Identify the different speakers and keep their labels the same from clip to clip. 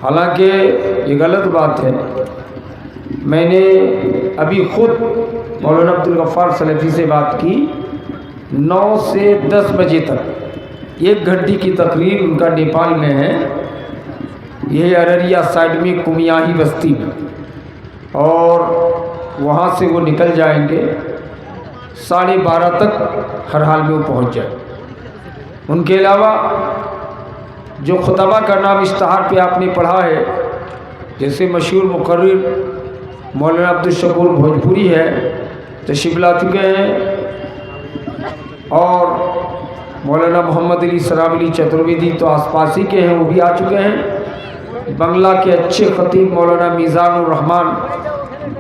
Speaker 1: حالانکہ یہ غلط بات ہے. میں نے ابھی خود مولانا عبدالغفار سلفی سے بات کی. 9 سے 10 بجے تک 1 گھنٹے کی تقریر ان کا نیپال میں ہے. یہ ارریا سائڈ میں کمیاہی بستی میں, اور وہاں سے وہ نکل جائیں گے 12:30 تک ہر حال میں وہ پہنچ جائے. ان کے علاوہ جو خطبہ کا نام اشتہار پہ آپ نے پڑھا ہے, جیسے مشہور مقرر مولانا عبدالشکور بھوجپوری ہے, تشریف لا چکے ہیں, اور مولانا محمد علی سلام علی چترویدی تو آس پاس ہی کے ہیں, وہ بھی آ چکے ہیں. بنگلہ کے اچھے خطیب مولانا میزان الرحمان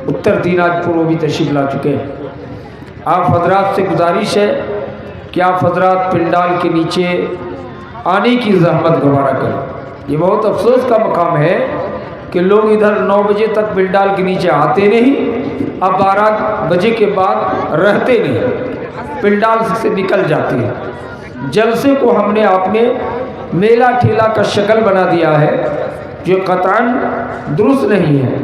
Speaker 1: اتر دیناج پور, وہ بھی تشریف لا چکے ہیں. آپ حضرات سے گزارش ہے کہ آپ حضرات پنڈال کے نیچے آنے کی زحمت گوارا کریں. یہ بہت افسوس کا مقام ہے کہ لوگ ادھر 9 بجے تک پنڈال کے نیچے آتے نہیں, اب 12 بجے کے بعد رہتے نہیں, پنڈال سے نکل جاتے ہیں. جلسے کو ہم نے اپنے میلہ ٹھیلا کا شکل بنا دیا ہے, جو قطعاً درست نہیں ہے.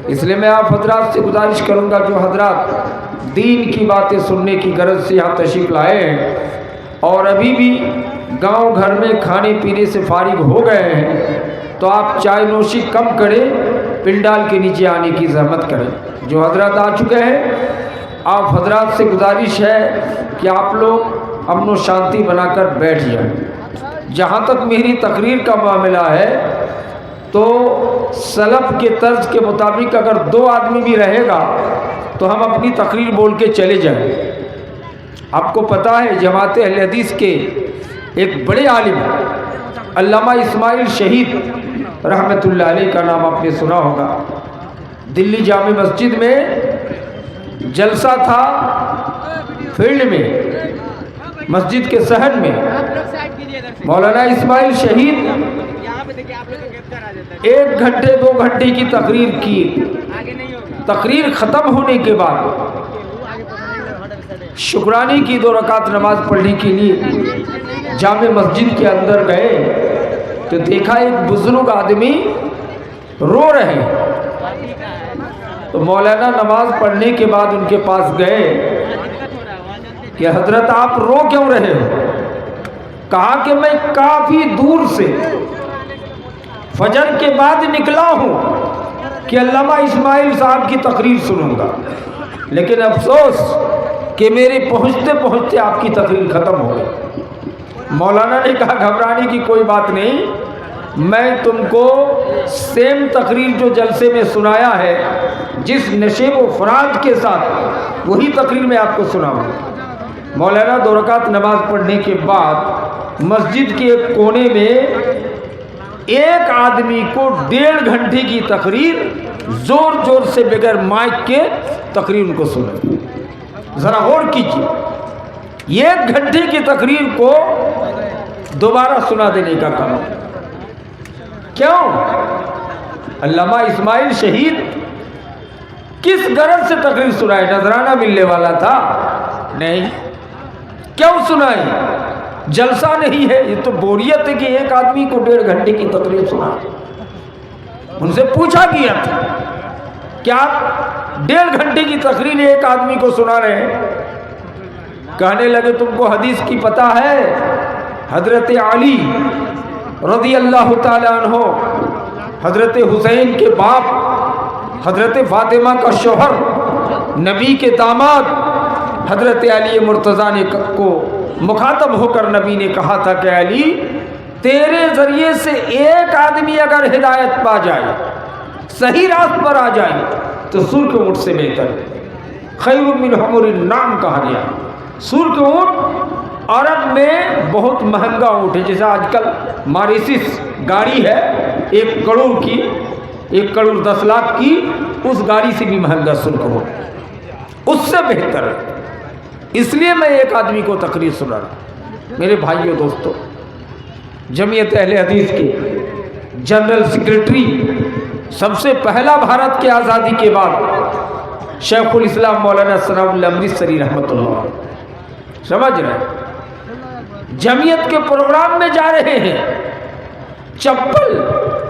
Speaker 1: اس لیے میں آپ حضرات سے گزارش کروں گا, جو حضرات دین کی باتیں سننے کی غرض سے یہاں تشریف لائے ہیں اور ابھی بھی گاؤں گھر میں کھانے پینے سے فارغ ہو گئے ہیں, تو آپ چائے نوشی کم کریں, پنڈال کے نیچے آنے کی زحمت کریں. جو حضرات آ چکے ہیں, آپ حضرات سے گزارش ہے کہ آپ لوگ امن و شانتی بنا کر بیٹھ جائیں. جہاں تک میری تقریر کا معاملہ ہے تو سلف کے طرز کے مطابق اگر 2 آدمی بھی رہے گا تو ہم اپنی تقریر بول کے چلے جائیں. آپ کو پتہ ہے جماعت اہل حدیث کے ایک بڑے عالم علامہ اسماعیل شہید رحمۃ اللہ علیہ کا نام آپ نے سنا ہوگا. دلی جامع مسجد میں جلسہ تھا, فیلڈ میں, مسجد کے صحن میں. مولانا اسماعیل شہید 1 گھنٹے 2 گھنٹے کی تقریر کی. تقریر ختم ہونے کے بعد شکرانے کی 2 رکعت نماز پڑھنے کے لیے جامع مسجد کے اندر گئے تو دیکھا ایک بزرگ آدمی رو رہے ہیں. تو مولانا نماز پڑھنے کے بعد ان کے پاس گئے کہ حضرت آپ رو کیوں رہے ہو؟ کہا کہ میں کافی دور سے فجر کے بعد نکلا ہوں کہ علامہ اسماعیل صاحب کی تقریر سنوں گا, لیکن افسوس کہ میرے پہنچتے پہنچتے آپ کی تقریر ختم ہو گئی. مولانا نے کہا گھبرانے کی کوئی بات نہیں, میں تم کو سیم تقریر جو جلسے میں سنایا ہے جس نشیب و فراغ کے ساتھ, وہی تقریر میں آپ کو سناؤں. مولانا 2 رکعت نماز پڑھنے کے بعد مسجد کے ایک کونے میں ایک آدمی کو 1.5 گھنٹے کی تقریر زور زور سے بغیر مائک کے تقریر ان کو سنائی. ذرا غور کیجیے, 1 گھنٹے کی تقریر کو دوبارہ سنا دینے کا کام. کیوں؟ علامہ اسماعیل شہید کس غرض سے تقریر سنائے؟ نذرانہ ملنے والا تھا؟ نہیں. کیوں سنائی؟ جلسہ نہیں ہے, یہ تو بوریت ہے کہ ایک آدمی کو 1.5 گھنٹے کی تقریر سنا. ان سے پوچھا گیا تھا کہ آپ 1.5 گھنٹے کی تقریر ایک آدمی کو سنا رہے ہیں. کہنے لگے تم کو حدیث کی پتہ ہے؟ حضرت علی رضی اللہ تعالیٰ عنہ, حضرت حسین کے باپ, حضرت فاطمہ کا شوہر, نبی کے داماد حضرت علی مرتضیٰ نے کو مخاطب ہو کر نبی نے کہا تھا کہ علی تیرے ذریعے سے ایک آدمی اگر ہدایت پا جائے, صحیح راست پر آ جائے تو سرخ اونٹ سے بہتر ہے. خیر من حمر النعم کہا گیا. سرخ اونٹ عرب میں بہت مہنگا اونٹ ہے. جیسے آج کل ماریسس گاڑی ہے 1 کروڑ کی, 1 کروڑ 10 لاکھ کی, اس گاڑی سے بھی مہنگا سرخ اونٹ, اس سے بہتر ہے. اس لیے میں ایک آدمی کو تقریر سنا رہا. میرے بھائیوں دوستو, جمعیت اہل حدیث کے جنرل سیکریٹری سب سے پہلا بھارت کی آزادی کے بعد شیخ الاسلام مولانا ثناء اللہ امرتسری رحمۃ اللہ, سمجھ رہے ہیں, جمعیت کے پروگرام میں جا رہے ہیں, چپل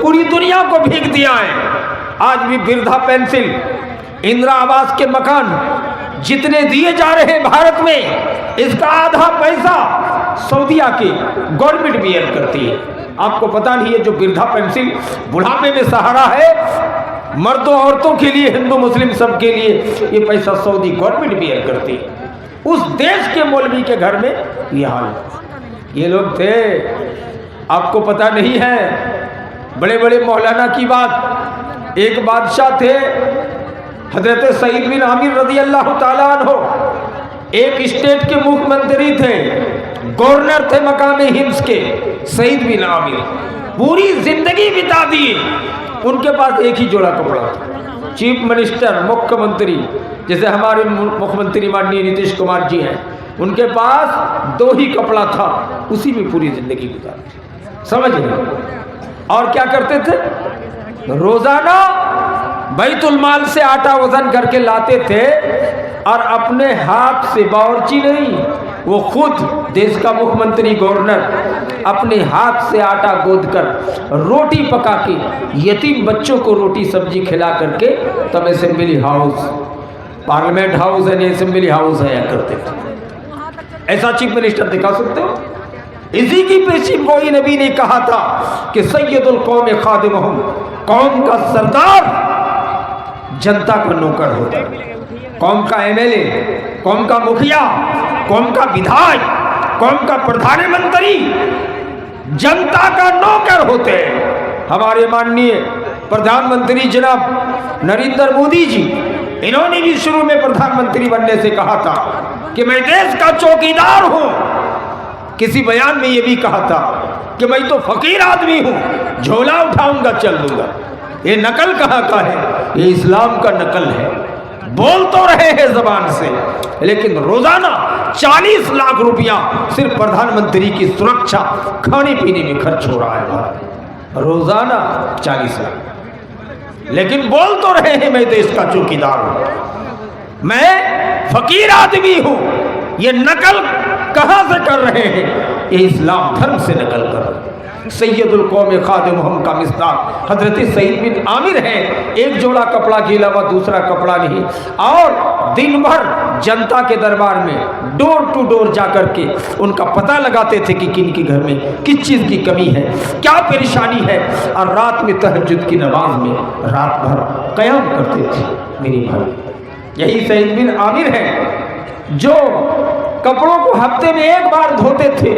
Speaker 1: پوری دنیا کو بھیگ دیا ہے. آج بھی وردھا پینسل، اندرا آواس کے مکان جتنے دیے جا رہے ہیں بھارت میں، اس کا آدھا پیسہ سعودیہ کی گورنمنٹ بیئر کرتی ہے. آپ کو پتہ نہیں ہے جو وردھا پینسل بڑھاپے میں سہارا ہے، مردوں عورتوں کے لیے، ہندو مسلم سب کے لیے، یہ پیسہ سعودی گورنمنٹ بیئر کرتی ہے. اس دیش کے مولوی کے گھر میں یہ حال ہے. یہ لوگ تھے، آپ کو پتہ نہیں ہے، بڑے بڑے مولانا کی بات. ایک بادشاہ تھے حضرت سعید بن عامر رضی اللہ تعالیٰ عنہ، ایک اسٹیٹ کے مکھ منتری تھے، گورنر تھے مقام ہمس کے. سعید بن عامر پوری زندگی بتا دی، ان کے پاس ایک ہی جوڑا کپڑا تھا. چیف منسٹر، مکھ منتری، جیسے ہمارے مکھ منتری ماننی نتیش کمار جی ہیں، ان کے پاس 2 ہی کپڑا تھا، اسی میں پوری زندگی گزار دی. سمجھ گئے؟ اور کیا کرتے تھے؟ روزانہ بیت المال سے آٹا وزن کر کے لاتے تھے، اور اپنے ہاتھ سے، باورچی نہیں، وہ خود دیش کا مکھ منتری گورنر اپنے ہاتھ سے آٹا گود کر روٹی پکا کے یتیم بچوں کو روٹی سبزی کھلا کر کے تب اسمبلی ہاؤس، پارلیمنٹ ہاؤس ہے، اسمبلی ہاؤس ہے کرتے تھے. ایسا چیف منسٹر دکھا سکتے ہو؟ اسی کی پیشی گوئی نبی نے کہا تھا کہ سید القوم خادمہم، قوم کا سردار جنتا کا نوکر ہوتا ہے. قوم کا ایم ایل اے، قوم کا مکھیا، قوم کا ودھائک، قوم کا پردھان منتری جنتا کا نوکر ہوتے ہیں. ہمارے ماننیے پردھان منتری جناب نریندر مودی جی، انہوں نے بھی شروع میں پردھان منتری بننے سے کہا تھا کہ میں دیش کا چوکیدار ہوں. کسی بیان میں یہ بھی کہا تھا کہ میں تو فقیر آدمی ہوں، جھولا اٹھاؤں گا چل دوں گا. یہ نقل کہاں کا ہے؟ یہ اسلام کا نقل ہے. بول تو رہے ہیں زبان سے، لیکن روزانہ 40 لاکھ روپیہ صرف پردھان منتری کی سرکشا کھانے پینے میں خرچ ہو رہا ہے. روزانہ 40 لاکھ، لیکن بول تو رہے ہیں میں دیش کا چوکیدار ہوں، میں فقیر آدمی ہوں. یہ نقل کہاں سے کر رہے ہیں؟ یہ اسلام دھرم سے نقل کر رہے ہیں. سید القوم خادمہم کا مصداق حضرت سعید بن عامر ہیں. ایک جوڑا کپڑا کے علاوہ دوسرا کپڑا نہیں، اور دن بھر جنتا کے دربار میں ڈور ٹو ڈور جا کر کے ان کا پتہ لگاتے تھے کہ کن کے گھر میں کس چیز کی کمی ہے، کیا پریشانی ہے، اور رات میں تہجد کی نماز میں رات بھر قیام کرتے تھے. میری بھائی، یہی سعید بن عامر ہیں جو کپڑوں کو ہفتے میں ایک بار دھوتے تھے،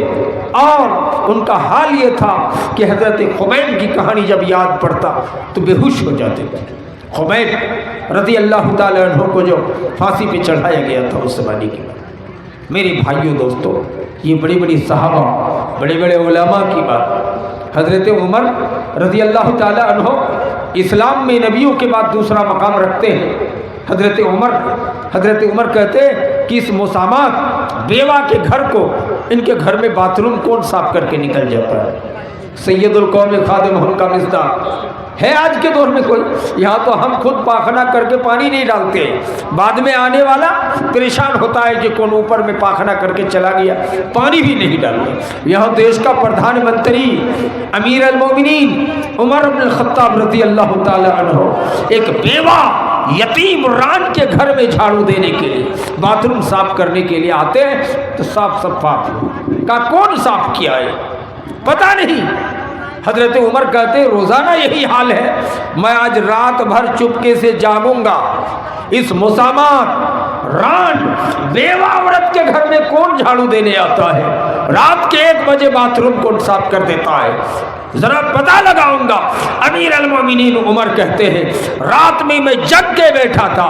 Speaker 1: اور ان کا حال یہ تھا کہ حضرت خبیب کی کہانی جب یاد پڑتا تو بے ہوش ہو جاتے تھے. خبیب رضی اللہ تعالیٰ عنہ کو جو پھانسی پہ چڑھایا گیا تھا اس زمانے کی بات. میرے بھائیوں دوستوں، یہ بڑی بڑی صحابہ، بڑے بڑے علماء کی بات. حضرت عمر رضی اللہ تعالیٰ عنہ اسلام میں نبیوں کے بعد دوسرا مقام رکھتے ہیں. حضرت عمر کہتے کہ اس مسامات بیوہ کے گھر کو، ان کے گھر میں باتھ روم کون صاف کر کے نکل جاتا ہے؟ سید القوم خادمہم کا مصداق ہے آج کے دور میں کوئی؟ یہاں تو ہم خود پاخانہ کر کے پانی نہیں ڈالتے، بعد میں آنے والا پریشان ہوتا ہے کہ کون اوپر میں پاخانہ کر کے چلا گیا، پانی بھی نہیں ڈالتے. یہاں دیش کا پردھان منتری امیر المومنین عمر بن الخطاب رضی اللہ تعالی عنہ ایک بیوہ یتیم ران کے گھر میں جھاڑو دینے کے لیے، باتھ روم صاف کرنے کے لیے آتے ہیں تو صاف شفاف کا کون صاف کیا ہے پتہ نہیں. حضرت عمر کہتے روزانہ یہی حال ہے، میں آج رات بھر چپکے سے جاگوں گا. اس مسامات ران بیوہ عورت کے گھر میں کون جھاڑو دینے آتا ہے؟ رات کے 1 بجے باتھ روم کون صاف کر دیتا ہے؟ ذرا پتہ لگاؤں گا. امیر المومنین عمر کہتے ہیں رات میں جگ کے بیٹھا تھا،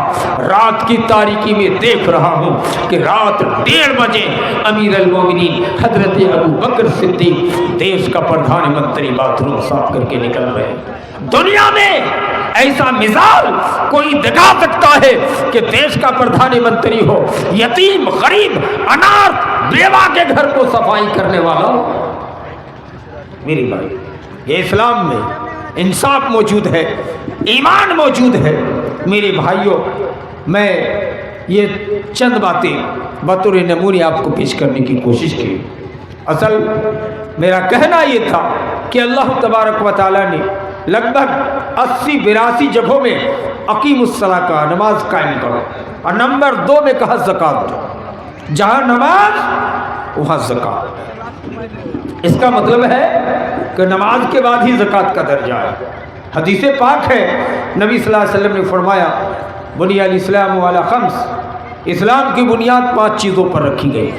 Speaker 1: رات کی تاریکی میں دیکھ رہا ہوں کہ رات 1:30 بجے امیر المومنین حضرت ابو بکر صدیق دیش کا پردھان منتری باتھ روم صاف کر کے نکل رہے ہیں. دنیا میں ایسا مثال کوئی دکھا سکتا ہے کہ دیش کا پردھان منتری ہو یتیم غریب انارتھ بیوہ کے گھر کو صفائی کرنے والا؟ میری بھائی، یہ اسلام میں انصاف موجود ہے، ایمان موجود ہے. میرے بھائیوں، میں یہ چند باتیں بطور نمونے آپ کو پیش کرنے کی کوشش کی. اصل میرا کہنا یہ تھا کہ اللہ تبارک و تعالیٰ نے لگ بھگ 80-82 جگہوں میں اقیم الصلاۃ کا نماز قائم کرو، اور نمبر 2 میں کہا زکوٰۃ دو۔ جہاں نماز وہاں زکوٰۃ۔ اس کا مطلب ہے کہ نماز کے بعد ہی زکوٰۃ کا درجہ ہے۔ حدیث پاک ہے، نبی صلی اللہ علیہ وسلم نے فرمایا بنی الاسلام علی خمس، اسلام کی بنیاد 5 چیزوں پر رکھی گئی۔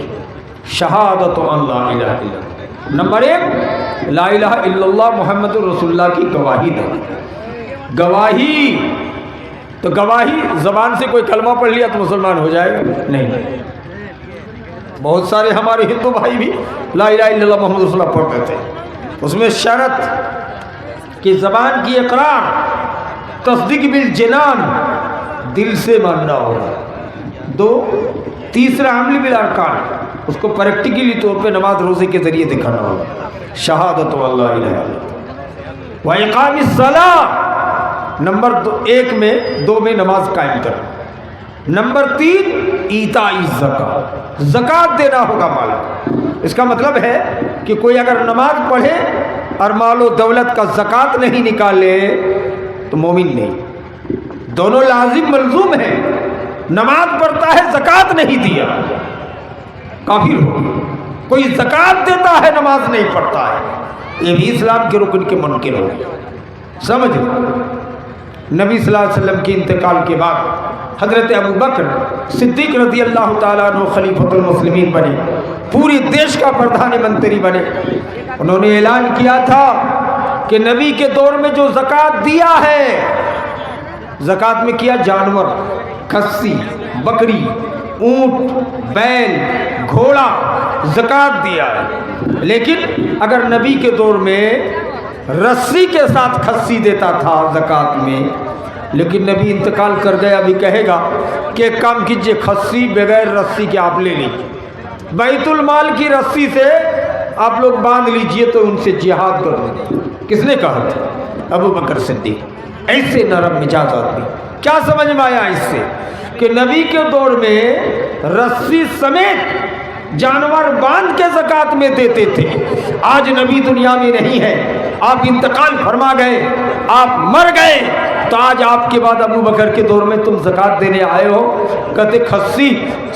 Speaker 1: شہادت ان لا الہ الا اللہ، نمبر 1 لا الہ الا اللہ محمد رسول اللہ کی گواہی دو۔ گواہی تو گواہی زبان سے کوئی کلمہ پڑھ لیا تو مسلمان ہو جائے گا؟ نہیں، بہت سارے ہمارے ہندو بھائی بھی لا الہ الا اللہ محمد رسول اللہ پڑھتے تھے، اس میں شرط کہ زبان کی اقرار، تصدیق بالجنان، دل سے ماننا ہوگا۔ 2 تیسرا عمل بالارکان، اس کو پریکٹیکلی طور پہ نماز روزے کے ذریعے دکھانا ہوگا۔ شہادت اللہ الہ الا اللہ و اقام الصلاۃ، نمبر 2 میں نماز قائم کرنا۔ نمبر 3 ایتاء الزکوٰۃ، زکوٰۃ دینا ہوگا مال۔ اس کا مطلب ہے کہ کوئی اگر نماز پڑھے اور مال و دولت کا زکوٰۃ نہیں نکالے تو مومن نہیں۔ دونوں لازم ملزوم ہیں۔ نماز پڑھتا ہے زکوٰۃ نہیں دیا، کافر ہو گیا۔ کوئی زکوٰۃ دیتا ہے نماز نہیں پڑھتا ہے، یہ بھی اسلام کے رکن کے منکر ہو گیا۔ سمجھ نبی صلی اللہ علیہ وسلم کے انتقال کے بعد حضرت ابوبکر صدیق رضی اللہ تعالیٰ عنہ خلیفۃ المسلمین بنے، پورے دیش کا پردھان منتری بنے۔ انہوں نے اعلان کیا تھا کہ نبی کے دور میں جو زکوٰۃ دیا ہے، زکوٰۃ میں کیا؟ جانور، کھسی، بکری، اونٹ، بیل، گھوڑا، زکوٰۃ دیا ہے۔ لیکن اگر نبی کے دور میں رسی کے ساتھ کھسی دیتا تھا زکوٰۃ میں، لیکن نبی انتقال کر گیا، ابھی کہے گا کہ ایک کام کیجئے، کھسی بغیر رسی کے آپ لے لیجیے، بیت المال کی رسی سے آپ لوگ باندھ لیجئے تو ان سے جہاد کر دیں۔ کس نے کہا تھا؟ ابو بکر صدیق۔ ایسے نرم مزاج آدمی، کیا سمجھ میں آیا اس سے کہ نبی کے دور میں رسی سمیت جانور باندھ کے زکوٰۃ میں دیتے تھے۔ آج نبی دنیا میں نہیں ہے، آپ انتقال فرما گئے، آپ مر گئے، تو آج آپ کے بعد ابو بکر کے دور میں تم زکوٰۃ دینے آئے ہو، کہتے کھسی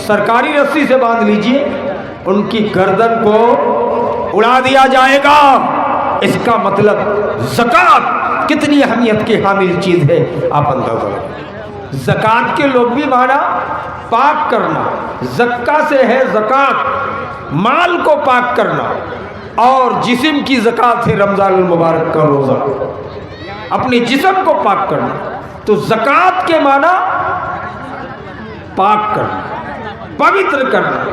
Speaker 1: سرکاری رسی سے باندھ لیجئے، ان کی گردن کو اڑا دیا جائے گا۔ اس کا مطلب زکوٰۃ کتنی اہمیت کی حامل چیز ہے، آپ اندازہ کریں۔ زکوٰۃ کے لوگ بھی مانا پاک کرنا، زکا سے ہے زکوٰۃ، مال کو پاک کرنا، اور جسم کی زکوٰۃ ہے رمضان المبارک کا روزہ، اپنے جسم کو پاک کرنا۔ تو زکوٰۃ کے معنی پاک کرنا، پوتر کرنا۔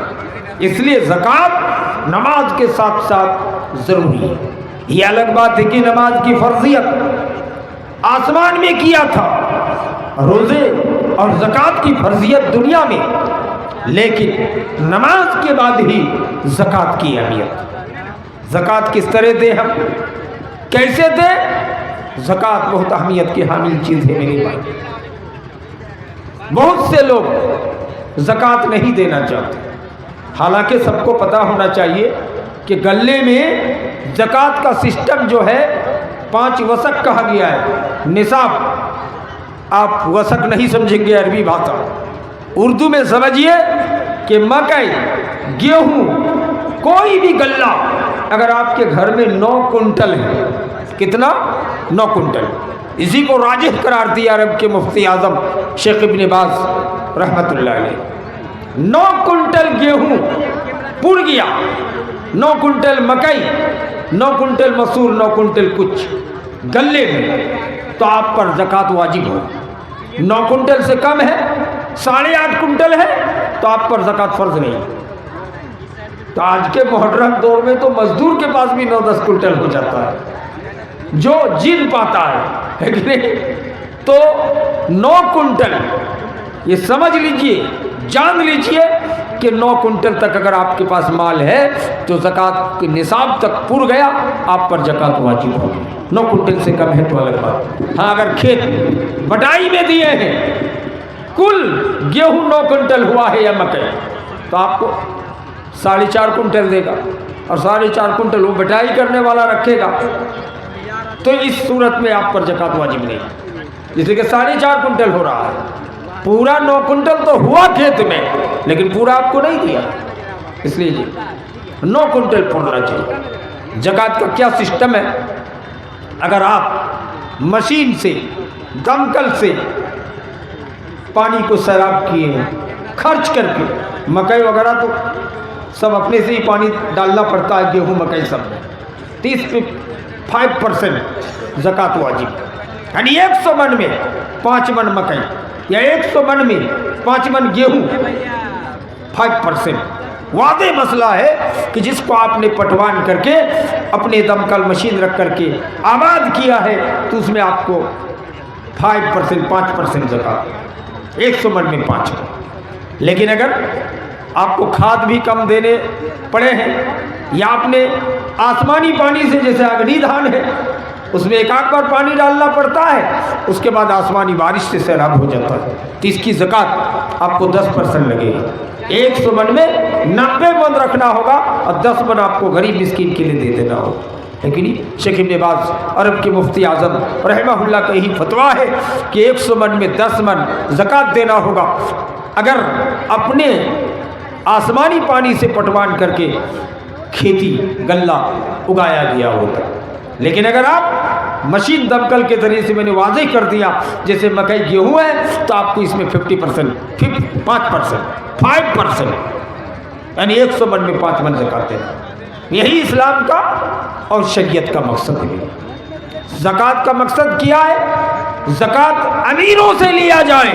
Speaker 1: اس لیے زکوٰۃ نماز کے ساتھ ساتھ ضروری ہے۔ یہ الگ بات ہے کہ نماز کی فرضیت آسمان میں کیا تھا، روزے اور زکوٰۃ کی فرضیت دنیا میں، لیکن نماز کے بعد ہی زکوٰۃ کی اہمیت۔ زکوٰۃ کس طرح دیں، ہم کیسے دیں؟ زکوٰۃ بہت اہمیت کی حامل چیز ہے میرے بھائی۔ بہت سے لوگ زکوٰۃ نہیں دینا چاہتے، حالانکہ سب کو پتہ ہونا چاہیے کہ گلے میں زکوٰۃ کا سسٹم جو ہے 5 وسق کہا گیا ہے، نصاب۔ آپ وسق نہیں سمجھیں گے عربی بھاشا، اردو میں سمجھیے کہ مکئی، گیہوں، کوئی بھی غلہ اگر آپ کے گھر میں 9 کنٹل ہے، کتنا؟ 9 کنٹل، اسی کو راجح قرار دیا عرب کے مفتی اعظم شیخ ابن باز رحمۃ اللہ علیہ۔ 9 کنٹل گیہوں پڑ گیا، 9 کنٹل مکئی، 9 کنٹل مسور، 9 کنٹل کچھ گلے میں، تو آپ پر زکوٰۃ واجب ہو۔ 9 کنٹل سے کم ہے، 8.5 کنٹل ہے، تو آپ پر زکوٰۃ فرض نہیں۔ تو آج کے محرم دور میں تو مزدور کے پاس بھی 9-10 کنٹل ہو جاتا ہے، جو جن پاتا ہے کہ نہیں؟ تو 9 کنٹل، یہ سمجھ لیجئے، جان لیجئے کہ 9 کنٹل تک اگر آپ کے پاس مال ہے تو زکوٰۃ کے نصاب تک پور گیا، آپ پر زکوٰۃ واجب ہوگی۔ 9 کنٹل سے کم ہے تو الگ بات۔ ہاں اگر کھیت بٹائی میں دیے ہیں، کل گیہوں 9 کنٹل ہوا ہے یا مکئی، تو آپ کو 4.5 کنٹل دے گا، اور 4.5 کنٹل وہ بٹائی کرنے والا رکھے گا تو اس صورت میں آپ پر زکوٰۃ واجب نہیں، اس لیے کہ 4.5 کنٹل ہو رہا ہے، پورا 9 کنٹل تو ہوا کھیت میں لیکن پورا آپ کو نہیں دیا، اس لیے 9 کنٹل پڑنا چاہیے۔ زکوٰۃ کا کیا سسٹم ہے؟ اگر آپ مشین سے دمکل سے پانی کو سیراب کیے ہیں خرچ کر کے، مکئی وغیرہ تو سب اپنے سے ہی پانی ڈالنا پڑتا ہے، گیہوں مکئی سب میں 35% زکوٰۃ واجب، یعنی 100 من میں 5 من مکئی یا 100 من میں 5 من گیہوں 5%۔ واضح مسئلہ ہے کہ جس کو آپ نے پٹوان کر کے اپنے دمکل مشین رکھ کر کے آباد کیا ہے تو اس میں آپ کو 5% زکوٰۃ، 100 من میں 5 من۔ لیکن اگر آپ کو کھاد بھی کم دینے پڑے ہیں یا آپ نے آسمانی پانی سے، جیسے اگنی دھان ہے اس میں ایک آدھ بار پانی ڈالنا پڑتا ہے، اس کے بعد آسمانی بارش سے سیلاب ہو جاتا ہے تو اس کی زکوٰۃ آپ کو 10% لگے گی۔ 100 من میں 90 من رکھنا ہوگا اور 10 من آپ کو غریب مسکین کے لیے دے دینا ہوگا۔ لیکن شیخ ابن باز عرب کے مفتی اعظم رحمہ اللہ کا یہی فتویٰ ہے کہ 100 من میں 10 من زکوٰۃ دینا ہوگا اگر اپنے آسمانی پانی سے پٹوان کر کے کھیتی غلہ اگایا گیا ہوتا۔ لیکن اگر آپ مشین دمکل کے ذریعے سے، میں نے واضح کر دیا، جیسے مکئی گیہوں ہے تو آپ کو اس میں 5% یعنی 100 من میں 5 من زکوٰۃ دینا۔ یہی اسلام کا اور شریعت کا مقصد ہے۔ زکوٰۃ کا مقصد کیا ہے؟ زکوٰۃ امیروں سے لیا جائے،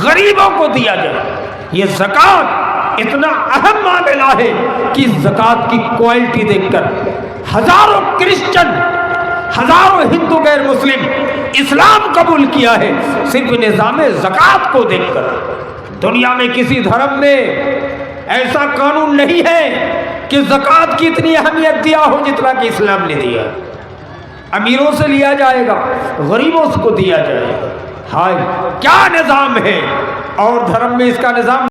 Speaker 1: غریبوں کو دیا جائے۔ یہ زکوٰۃ اتنا اہم معاملہ ہے کہ زکوٰۃ کی کوالٹی دیکھ کر ہزاروں کرسچن، ہزاروں ہندو غیر مسلم اسلام قبول کیا ہے صرف نظام زکوٰۃ کو دیکھ کر۔ دنیا میں کسی دھرم میں ایسا قانون نہیں ہے کہ زکوٰۃ کی اتنی اہمیت دیا ہو جتنا کہ اسلام نے دیا۔ امیروں سے لیا جائے گا، غریبوں کو دیا جائے گا۔ ہائے کیا نظام ہے! اور دھرم میں اس کا نظام